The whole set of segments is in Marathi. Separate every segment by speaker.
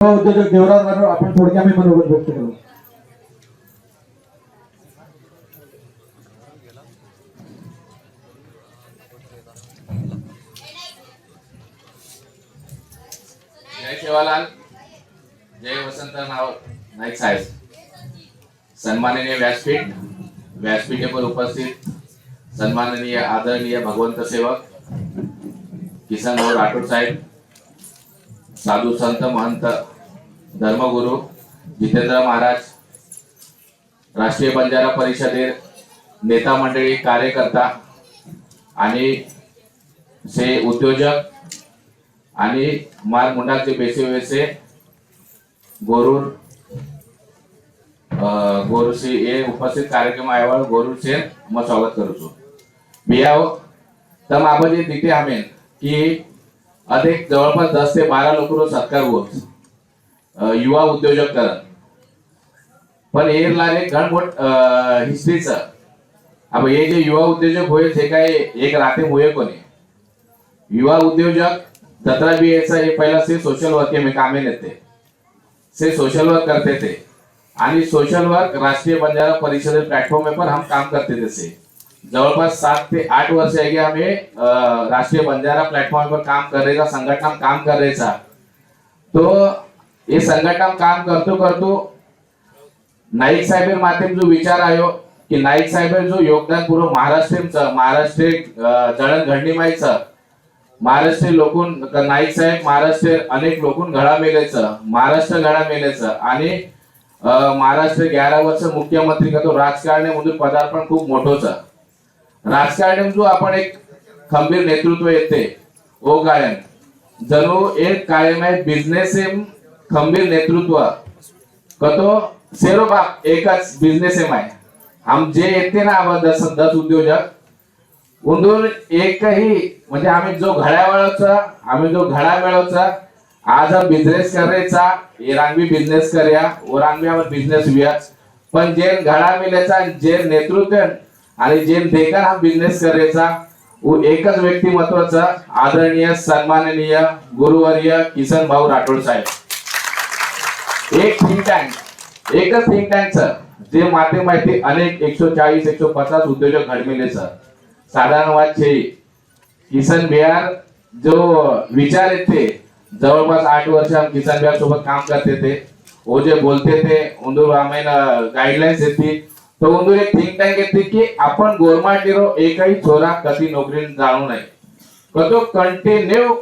Speaker 1: उद्योजक देवराज राठोड आपण थोडक्यात मी मनोगत व्यक्त करू.
Speaker 2: जय सेवालाल, जय वसंत नाईक साहेब, सन्माननीय व्यासपीठेवर उपस्थित सन्माननीय आदरणीय भगवंत सेवक किसन भाऊ राठोड साहेब, साधू संत महंत धर्मगुरु जितेंद्र महाराज, राष्ट्रीय बंजारा परिषदेर नेता मंडळी, कार्यकर्ता आणि से उद्योजक आणि माल मुंडाचे बेसे गोरू से ये उपस्थित कार्यक्रम आया गोरू से मैं स्वागत करू छू. बियाव तम आबाजी दिते हमें कि अधिक जवळपास 10 ते 12 लोक सत्कार होत युवा उद्योजक करत, पण एयर लाले घणमोठ हिस्ट्रीच. अब ये जे युवा उद्योजक होय थे काय एक राते होय कोणी युवा उद्योजक 17 भी ऐसा ये पहला से सोशल वर्क में कामे लेते से सोशल वर्क करते थे आणि सोशल वर्क राष्ट्रीय बंजारा परिषद प्लेटफॉर्म पर हम काम करते थे. से जवळपास 7 ते 8 वर्ष है गया हमें राष्ट्रीय बंजारा प्लेटफॉर्म पर काम कर रहे था, संगठन में काम कर रहे था. तो ये संगठन काम करतो करतो नाईक साहेब माध्यम जो विचार आयो कि नाईक साहेब जो योगदान पूर्ण महाराष्ट्र जडणघडणी माहिती महाराष्ट्र लोकून नाईक साहेब महाराष्ट्र अनेक लोकून घडा मेलेचं, महाराष्ट्र घडा मेलेचं आणि महाराष्ट्र 11 वर्ष मुख्यमंत्री का तो राजकारणामध्ये पदार्पण खूप मोठोच. राजकारणात जो आपण एक खंबीर नेतृत्व येते ओ कायम जणू एक कायम आहे बिझनेस खंबीर नेतृत्व कतो सेरो बाप एकच बिझनेस आहे. हम जे येते ना 10 उद्योजक उंदूर एकही म्हणजे आम्ही जो घडा मिळवचा आज हम बिझनेस करायचा ये रांगवी बिझनेस करया वो रांगवी हम बिझनेस व्याज पण जे घडा मिळायचा जे नेतृत्व आणि जे देखकर हम बिझनेस करायचा वो एकच व्यक्तिमत्वाचा आदरणीय सन्माननीय गुरुवर्य किसन भाऊ राठोड साहेब. एक थिंक टँक एकच थिंक टँक जे माहिती अनेक 140-150 उद्योजक घडमिले साधारण बात छे. किसन बिहार जो विचार थे जवळपास 8 वर्ष हम किसान बिहार सोबत काम करते थे. वो जे बोलते थे उंदूर हमें गाइडलाइंस देती तो उंदूर एक थिंक टँक येते की आपण गोरमाटीरो एकही छोरा कधी नोकरी जाणू नाही कतो कंटिन्यू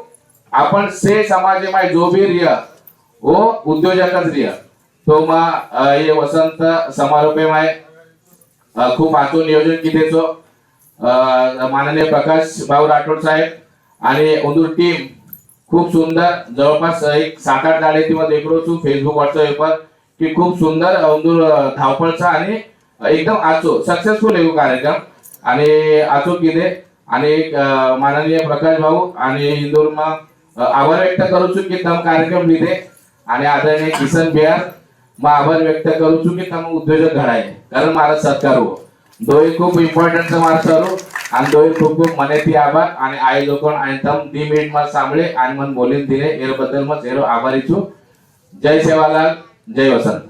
Speaker 2: आपण से समाज में जो भी रिया वो उद्योजकच रिया. तो मा ये वसंत समारोह में खूप आचो नियोजन कितेचो माननीय प्रकाश भाऊ राठोड साहेब आणि उंदूर टीम खूप सुंदर जवळपास एक 7-8 गाडी मध्ये देखरो छू फेसबुक व्हॉट्सअप पर की खूप सुंदर उंदूर धावपळचा आणि एकदम आचो सक्सेसफुल आहे कार्यक्रम आणि आचो किदे आणि माननीय प्रकाश भाऊ आणि इंदूर मा आभार व्यक्त करू छु की तम कार्यक्रम लिधे आणि आदरणीय किसन बिहार मा आभार व्यक्त करू छु की तम उद्योजक घडाय कारण मारा सत्कार हो दोय खूप इम्पॉर्टंट मार सरू आणि दोय खूप खूप मनेती आभार आणि आई लोकन आणि तम 2 मिनिट मा सांभळे आणि मन बोलीन दिले याबद्दल मग हेरो आभारी छु. जय सेवालाल, जय वसंत.